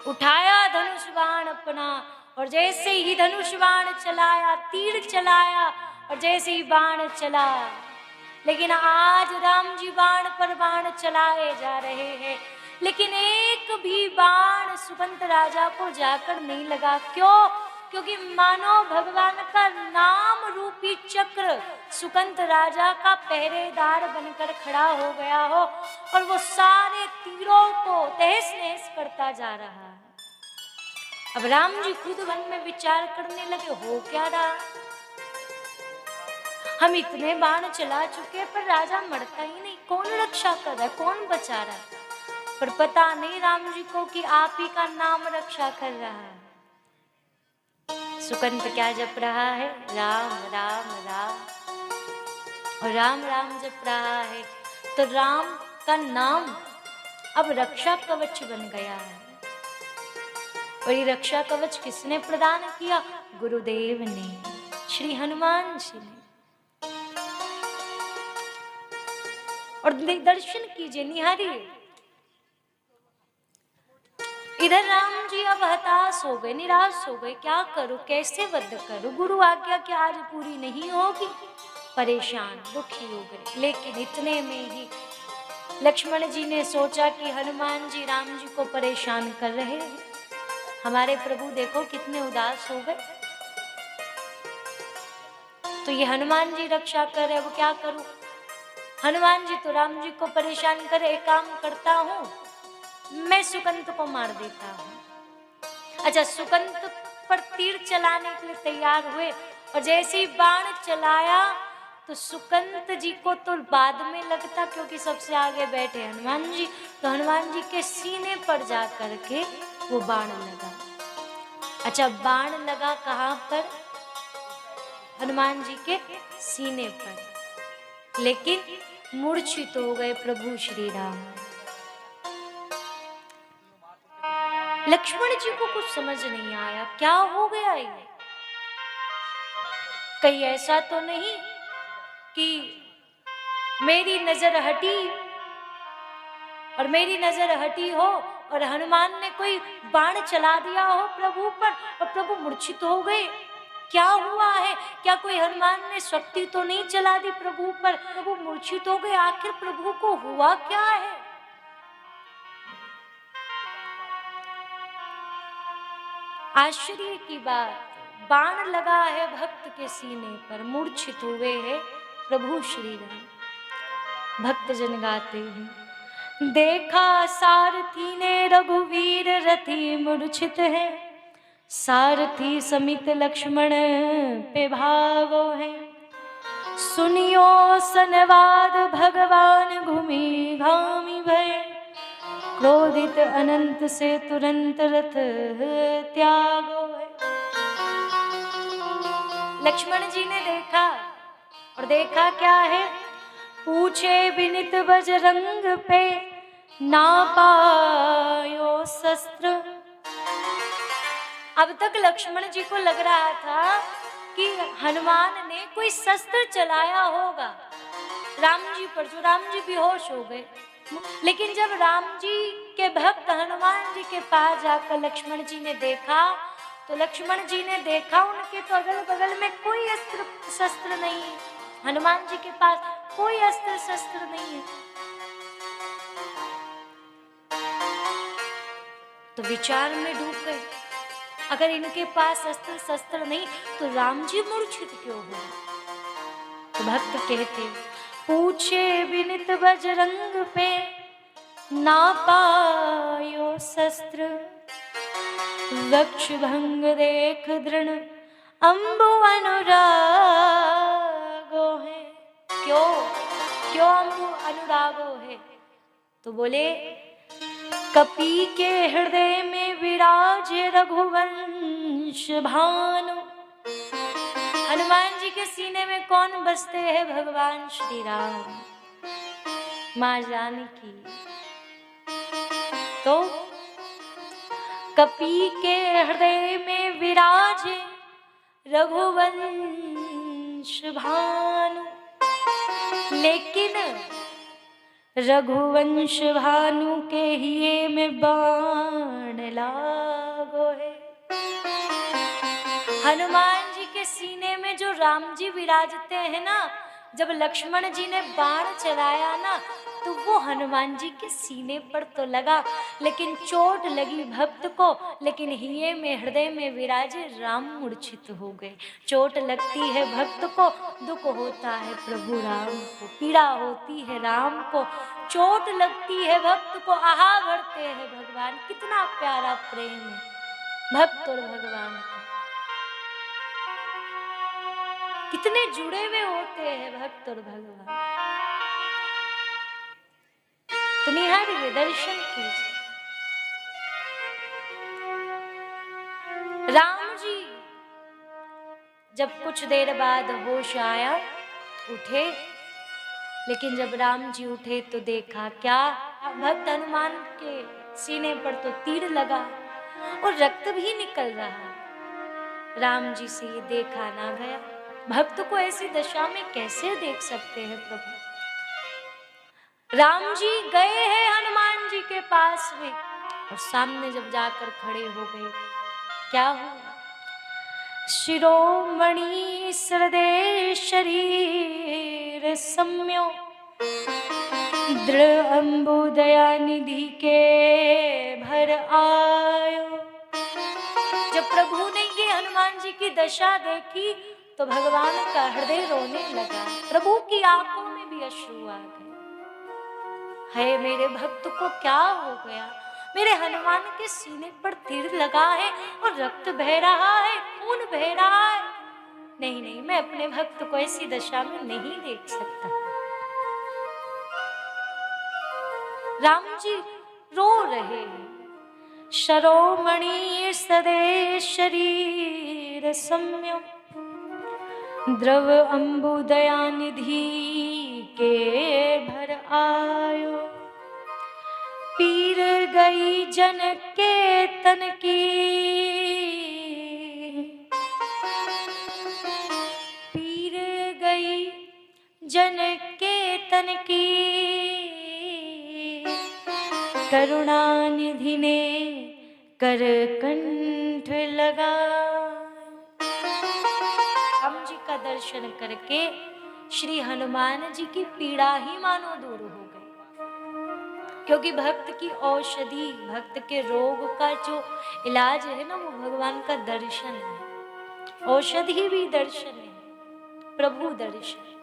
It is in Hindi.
उठाया धनुष बाण अपना और जैसे ही धनुष बाण चलाया, तीर चलाया और जैसे ही बाण चला, लेकिन आज राम जी बाण पर बाण चलाए जा रहे हैं, लेकिन एक भी बाण सुकंत राजा को जाकर नहीं लगा। क्यों? क्योंकि मानो भगवान का नाम रूपी चक्र सुकंत राजा का पहरेदार बनकर खड़ा हो गया हो और वो सारे तीरों को तहस नहस करता जा रहा है। अब राम जी खुद मन में विचार करने लगे, हो क्या रहा, हम इतने बाण चला चुके पर राजा मरता ही नहीं, कौन रक्षा कर रहा है, कौन बचा रहा है? पर पता नहीं राम जी को कि आप ही का नाम रक्षा कर रहा है। सुकंत क्या जप रहा है? राम राम राम, और राम राम जप रहा है तो राम का नाम अब रक्षा कवच बन गया है। और ये रक्षा कवच किसने प्रदान किया? गुरुदेव ने, श्री हनुमान जी ने। और दर्शन कीजिए, निहारिए, इधर राम जी अब हताश हो गए, निराश हो गए, क्या करूं, कैसे वध करूं, गुरु आज्ञा की आज पूरी नहीं होगी, परेशान दुखी हो गए। लेकिन इतने में ही लक्ष्मण जी ने सोचा कि हनुमान जी राम जी को परेशान कर रहे हैं, हमारे प्रभु देखो कितने उदास हो गए, तो ये हनुमान जी रक्षा कर रहे, वो क्या करूं, हनुमान जी तो राम जी को परेशान करे, एक काम करता हूं, मैं सुकंत को मार देता हूं। अच्छा, सुकंत पर तीर चलाने के लिए तैयार हुए और जैसे ही बाण चलाया तो सुकंत जी को तो बाद में लगता, क्योंकि सबसे आगे बैठे हनुमान जी, तो हनुमान जी के सीने पर जा करके वो बाण लगा। अच्छा, बाण लगा कहाँ पर? हनुमान जी के सीने पर, लेकिन मूर्छित हो गए प्रभु श्री राम। लक्ष्मण जी को कुछ समझ नहीं आया, क्या हो गया ये, कहीं ऐसा तो नहीं कि मेरी नजर हटी और मेरी नजर हटी हो और हनुमान ने कोई बाण चला दिया हो प्रभु पर और प्रभु मूर्छित हो गए, क्या हुआ है, क्या कोई हनुमान ने शक्ति तो नहीं चला दी प्रभु पर, प्रभु मूर्छित हो गए, आखिर प्रभु को हुआ क्या है? आश्चर्य की बात, बाण लगा है भक्त के सीने पर, मूर्छित हुए हैं प्रभु श्री राम। भक्त जन गाते हैं, देखा सारथी ने रघुवीर रथी मूर्छित है, सारथी समित लक्ष्मण पे भागो है, सुनियो सनवाद भगवान घूमी घामी भय, क्रोधित अनंत से तुरंत रथ त्यागो है। लक्ष्मण जी ने देखा और देखा क्या है, पूछे विनित बजरंग पे ना पायो शस्त्र। अब तक लक्ष्मण जी को लग रहा था कि हनुमान ने कोई शस्त्र चलाया होगा राम जी पर, जो राम जी बेहोश हो गए। लेकिन जब राम जी के भक्त हनुमान जी के पास जाकर लक्ष्मण जी ने देखा तो लक्ष्मण जी ने देखा उनके तो अगल बगल में कोई अस्त्र शस्त्र नहीं है, हनुमान जी के पास कोई अस्त्र शस्त्र नहीं है। तो विचार में डूब गए, अगर इनके पास अस्त्र शस्त्र नहीं तो राम जी मूर्छित क्यों हुए? तो भक्त कहते, पूछे विनित बजरंग पे ना पायो शस्त्र, वक्ष भंग देख दृढ़ अम्बु अनुरागो है। क्यों क्यों अम्बु अनुरागो है? तो बोले, कपि के हृदय में विराज रघुवंश भानु। हनुमान जी के सीने में कौन बसते हैं? भगवान श्री राम, मां जानकी। तो कपि के हृदय में विराजे रघुवंश भानु, लेकिन रघुवंश भानु के हिये में बाण ला हनुमान जी के सीने में जो राम जी विराजते हैं ना, जब लक्ष्मण जी ने बाण चलाया ना, तो वो हनुमान जी के सीने पर तो लगा, लेकिन चोट लगी भक्त को, लेकिन हिये में हृदय में विराजे राम मूर्छित हो गए। चोट लगती है भक्त को, दुख होता है प्रभु राम को, पीड़ा होती है राम को, चोट लगती है भक्त को, आहा भरते हैं भगवान। कितना प्यारा प्रेम है भक्त और भगवान का, कितने जुड़े हुए होते हैं भक्त और भगवान। तो निहारिए, दर्शन कीजिए। राम जी जब कुछ देर बाद होश आया, उठे, लेकिन जब राम जी उठे तो देखा क्या, भक्त हनुमान के सीने पर तो तीर लगा और रक्त भी निकल रहा। राम जी से ये देखा ना गया। भक्त को ऐसी दशा में कैसे देख सकते हैं प्रभु। राम जी गए हैं हनुमान जी के पास में, और सामने जब जाकर खड़े हो गए, क्या हुआ? शिरोमणि हृदय शरीर सम्यो, दृढ़ अंबुदया निधि के भर आयो। जब प्रभु ने ये हनुमान जी की दशा देखी तो भगवान का हृदय रोने लगा। प्रभु की आंखों में भी अश्रु आ गए। है मेरे भक्त को क्या हो गया? मेरे हनुमान के सीने पर तीर लगा है और रक्त बह रहा है, खून बह रहा है। नहीं नहीं, मैं अपने भक्त को ऐसी दशा में नहीं देख सकता। राम जी रो रहे हैं। शिरोमणि सदे शरीर सम्यो, द्रव अंबुदया निधि के भर आयो। पीर गई जन के तन की, पीर गई जन के तन की, करुणा निधि ने कर कंठ लगा। राम जी का दर्शन करके श्री हनुमान जी की पीड़ा ही मानो दूर हो गई, क्योंकि भक्त की औषधि, भक्त के रोग का जो इलाज है ना, वो भगवान का दर्शन है। औषधि भी दर्शन है, प्रभु दर्शन।